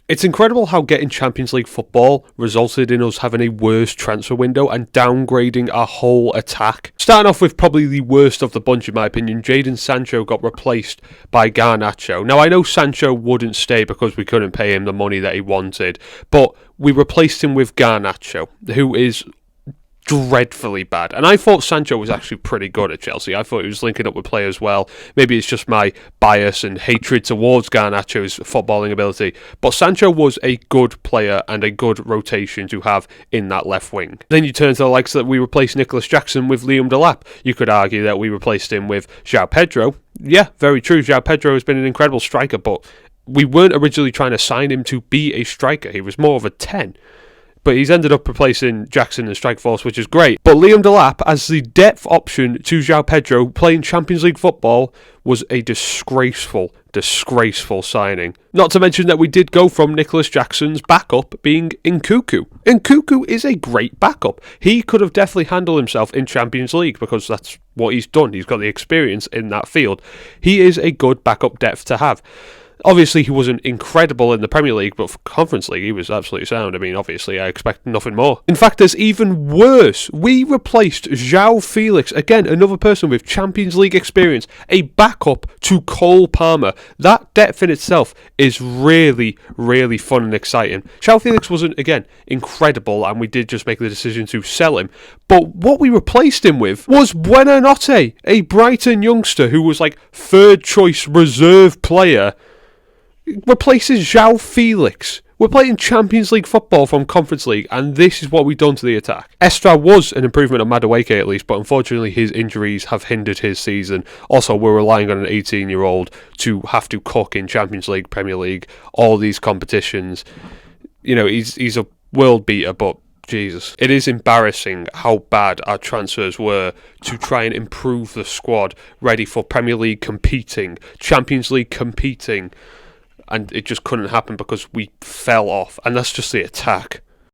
It's incredible how getting Champions League football resulted in us having a worse transfer window and downgrading our whole attack. Starting off with probably the worst of the bunch in my opinion, Jadon Sancho got replaced by Garnacho. Now I know Sancho wouldn't stay because we couldn't pay him the money that he wanted, but we replaced him with Garnacho, who is dreadfully bad. And I thought Sancho was actually pretty good at Chelsea. I thought he was linking up with players well. Maybe it's just my bias and hatred towards Garnacho's footballing ability. But Sancho was a good player and a good rotation to have in that left wing. Then you turn to the likes that we replaced Nicholas Jackson with Liam Delap. You could argue that we replaced him with João Pedro. Yeah, very true. João Pedro has been an incredible striker, but we weren't originally trying to sign him to be a striker. He was more of a 10. But he's ended up replacing Jackson in strike force, which is great. But Liam Delap as the depth option to João Pedro playing Champions League football was a disgraceful signing. Not to mention that we did go from Nicholas Jackson's backup being Nkunku. Nkunku is a great backup. He could have definitely handled himself in Champions League because that's what he's done. He's got the experience in that field. He is a good backup depth to have. Obviously, he wasn't incredible in the Premier League, but for Conference League, he was absolutely sound. I mean, obviously, I expect nothing more. In fact, there's even worse. We replaced João Felix, again, another person with Champions League experience, a backup to Cole Palmer. That depth in itself is really, really fun and exciting. João Felix wasn't, again, incredible, and we did just make the decision to sell him. But what we replaced him with was Buonanotte, a Brighton youngster who was like third choice reserve player. Replaces João Felix. We're playing Champions League football from Conference League, and this is what we've done to the attack. Estra was an improvement on Madueke at least, but unfortunately his injuries have hindered his season. Also, we're relying on an 18-year-old to have to cook in Champions League, Premier League, all these competitions. You know, he's a world beater, but Jesus. It is embarrassing how bad our transfers were to try and improve the squad ready for Premier League competing, Champions League competing. And it just couldn't happen because we fell off. And that's just the attack.